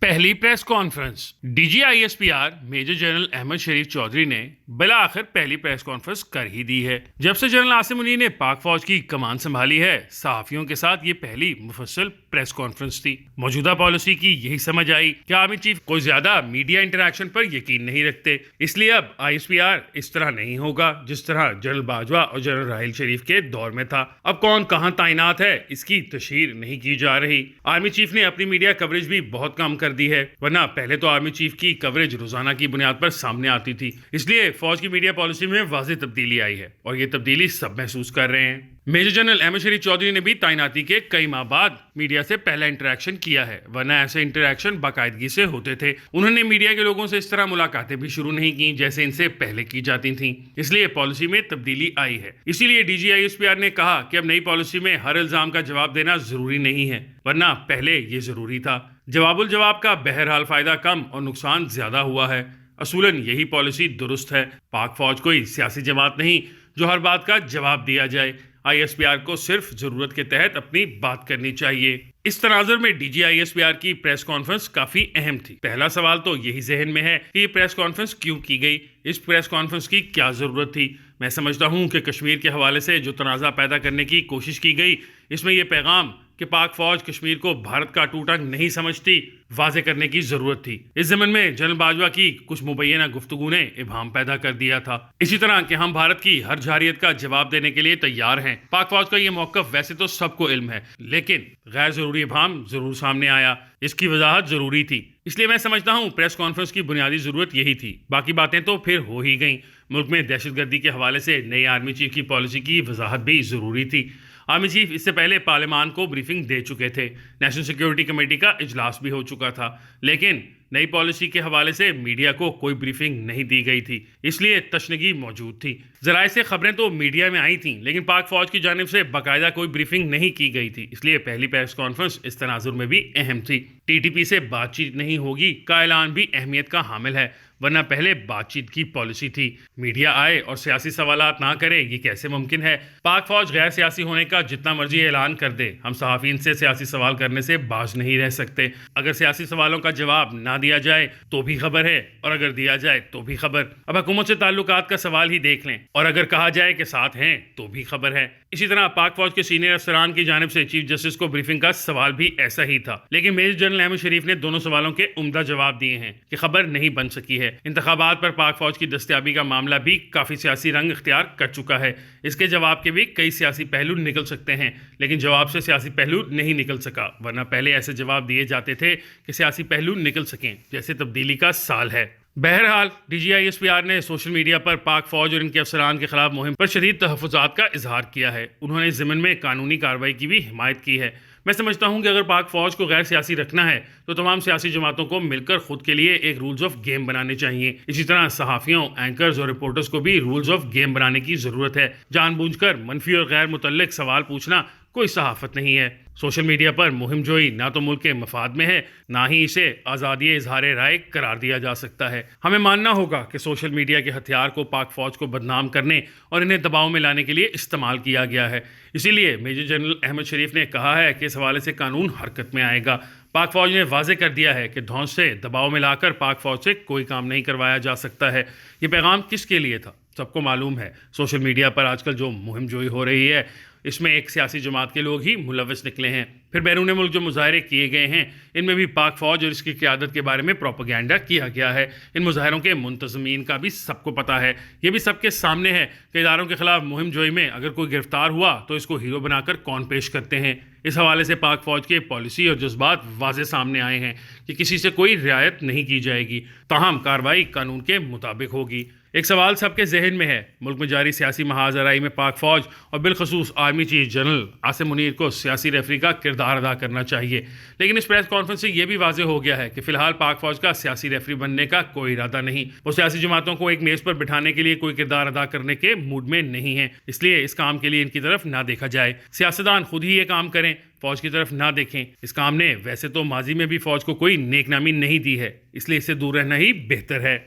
पहली press conference. DGISPR major general Ahmed Sharif Chaudhry ने बिला आखिर पहली प्रेस कॉन्फ्रेंस कर ही दी है। जब से जनरल आसिम मुनीर ने पाक फौज की कमान संभाली है, सहाफियों के साथ ये पहली मुफस्सल प्रेस कॉन्फ्रेंस थी। मौजूदा पॉलिसी की यही समझ आई कि आर्मी चीफ कोई ज्यादा मीडिया इंटरैक्शन पर यकीन नहीं रखते, इसलिए अब ISPR इस तरह नहीं होगा जिस तरह जनरल बाजवा और जनरल राहिल शरीफ के दौर में था। अब कौन कहां तैनात है इसकी तशहीर नहीं की जा रही। आर्मी चीफ ने अपनी मीडिया कवरेज भी बहुत कम कर दी है, वरना पहले तो आर्मी चीफ की कवरेज रोजाना की बुनियाद पर सामने आती थी। इसलिए फौज की मीडिया पॉलिसी में वाज़ेह तब्दीली आई है और ये तब्दीली सब महसूस कर रहे हैं। मेजर जनरल अहमद शरीफ चौधरी ने भी तैनाती के कई माह बाद मीडिया से पहला इंटरेक्शन किया है, वरना ऐसे इंटरेक्शन बाकायदगी से होते थे। उन्होंने मीडिया के लोगों से इस तरह मुलाकातें भी शुरू नहीं की जैसे इनसे पहले की जाती थीं। इसलिए पॉलिसी में तब्दीली आई है। इसीलिए DGISPR ने कहा कि अब नई पॉलिसी में हर इल्जाम का जवाब देना जरूरी नहीं है, वरना पहले ये जरूरी था। जवाबुल जवाब का बहरहाल फायदा कम और नुकसान ज्यादा हुआ है। असूलन यही पॉलिसी दुरुस्त है। पाक फौज कोई सियासी जमात नहीं जो हर बात का जवाब दिया जाए। ISPR को सिर्फ जरूरत के तहत अपनी बात करनी चाहिए। इस तनाजुर में DGISPR की प्रेस कॉन्फ्रेंस काफी अहम थी। पहला सवाल तो यही जहन में है कि ये प्रेस कॉन्फ्रेंस क्यों की गई, इस प्रेस कॉन्फ्रेंस की क्या जरूरत थी। मैं समझता हूं कि कश्मीर के हवाले से जो तनाज़ा पैदा करने की कोशिश की गई, इसमें यह पैगाम कि पाक फौज कश्मीर को भारत का टूटा नहीं समझती वाजे करने की जरूरत थी। इस ज़मन में जनरल बाजवा की कुछ मुबैना गुफ्तगू ने इबहम पैदा कर दिया था। इसी तरह कि हम भारत की हर जारियत का जवाब देने के लिए तैयार हैं। पाक फौज का ये मौक़िफ़ वैसे तो सबको इल्म है, लेकिन गैर जरूरी इबहम जरूर सामने आया। इसकी वजाहत जरूरी थी। इसलिए मैं समझता हूँ प्रेस कॉन्फ्रेंस की बुनियादी जरूरत यही थी। बाकी बातें तो फिर हो ही गई। मुल्क में दहशतगर्दी के हवाले से नई आर्मी चीफ की पॉलिसी की वजाहत भी जरूरी थी। आर्मी चीफ इससे पहले पार्लियामान को ब्रीफिंग दे चुके थे। नेशनल सिक्योरिटी कमेटी का इजलास भी हो चुका था, लेकिन नई पॉलिसी के हवाले से मीडिया को कोई ब्रीफिंग नहीं दी गई थी, इसलिए तशनगी मौजूद थी। जराए से खबरें तो मीडिया में आई थीं, लेकिन पाक फौज की जानिब से बाकायदा कोई ब्रीफिंग नहीं की गई थी। इसलिए पहली प्रेस कॉन्फ्रेंस इस तनाजुर में भी अहम थी। TTP से बातचीत नहीं होगी का ऐलान भी अहमियत का हामिल है, वरना पहले बातचीत की पॉलिसी थी। मीडिया आए और सियासी सवालात ना करे, ये कैसे मुमकिन है। पाक फौज गैर सियासी होने का जितना मर्जी ऐलान कर दे, हम सहाफ़ीन से सियासी सवाल करने से बाज नहीं रह सकते। अगर सियासी सवालों का जवाब ना दिया जाए तो भी खबर है, और अगर दिया जाए तो भी खबर। अब हुकूमत से ताल्लुकात का सवाल ही देख लें, और अगर कहा जाए कि साथ हैं तो भी खबर है। इसी तरह पाक फौज के सीनियर अफसरान की जानिब से चीफ जस्टिस को ब्रीफिंग का सवाल भी ऐसा ही था, लेकिन मेजर जनरल अहमद शरीफ ने दोनों सवालों के उम्दा जवाब दिए हैं कि खबर नहीं बन सकी है। इंतखाबात पर पाक फौज की दस्तयाबी का मामला भी काफी सियासी रंग इख्तियार कर चुका है। इसके जवाब के भी कई सियासी पहलू निकल सकते हैं, लेकिन जवाब से सियासी पहलू नहीं निकल सका, वरना पहले ऐसे जवाब दिए जाते थे कि सियासी पहलू निकल सकें, जैसे तब्दीली का साल है। बहरहाल DGISPR ने सोशल मीडिया पर पाक फौज और इनके अफसरान के खिलाफ मुहिम पर शदीद तहफ़्फ़ुज़ात का इजहार किया है। उन्होंने ज़िमन में कानूनी कार्रवाई की भी हिमायत की है। मैं समझता हूं कि अगर पाक फौज को गैर सियासी रखना है तो तमाम सियासी जमातों को मिलकर खुद के लिए एक रूल्स ऑफ गेम बनाने चाहिए। इसी तरह सहाफ़ियों, एंकर्स और रिपोर्टर्स को भी रूल्स ऑफ गेम बनाने की ज़रूरत है। जानबूझकर मनफी और गैर मुतल्लिक सवाल पूछना कोई सहाफ़त नहीं है। सोशल मीडिया पर मुहिम जोई ना तो मुल्क के मफाद में है, ना ही इसे आज़ादी इजहार राय करार दिया जा सकता है। हमें मानना होगा कि सोशल मीडिया के हथियार को पाक फौज को बदनाम करने और इन्हें दबाव में लाने के लिए इस्तेमाल किया गया है। इसीलिए मेजर जनरल अहमद शरीफ ने कहा है कि इस हवाले से कानून हरकत में आएगा। पाक फौज ने वाजे कर दिया है कि धौंस से दबाव में लाकर पाक फौज से कोई काम नहीं करवाया जा सकता है। ये पैगाम किसके लिए था सबको मालूम है। सोशल मीडिया पर आजकल जो मुहिम जोई हो रही है, इसमें एक सियासी जमात के लोग ही मुलव्वस निकले हैं। फिर बैरून मुल्क जो मुजाहरे किए गए हैं, इनमें भी पाक फौज और इसकी क़यादत के बारे में प्रोपेगेंडा किया गया है। इन मुजाहरों के मुंतज़मीन का भी सबको पता है। ये भी सबके सामने है कि इदारों के खिलाफ मुहिम जोई में अगर कोई गिरफ्तार हुआ तो इसको हीरो बनाकर कौन पेश करते हैं। इस हवाले से पाक फौज के पॉलिसी और जज्बात वाज़े सामने आए हैं कि किसी से कोई रियायत नहीं की जाएगी, ताहम कार्रवाई कानून के मुताबिक होगी। एक सवाल सबके जहन में है, मुल्क में जारी सियासी महाजराई में पाक फौज और बिलखसूस army chief general Asim Munir को सियासी रेफरी का किरदार अदा करना चाहिए। लेकिन इस प्रेस कॉन्फ्रेंस से यह भी वाज़े हो गया है कि फिलहाल पाक फौज का सियासी रेफरी बनने का कोई इरादा नहीं। वो सियासी जमातों को एक मेज पर बिठाने के लिए कोई किरदार अदा करने के मूड में नहीं है, इसलिए इस काम के लिए इनकी तरफ ना देखा जाए। सियासतदान खुद ही ये काम करें, फौज की तरफ ना देखें। इस काम ने वैसे तो माजी में भी फौज को कोई नेकनामी नहीं दी है, इसलिए इससे दूर रहना ही बेहतर है।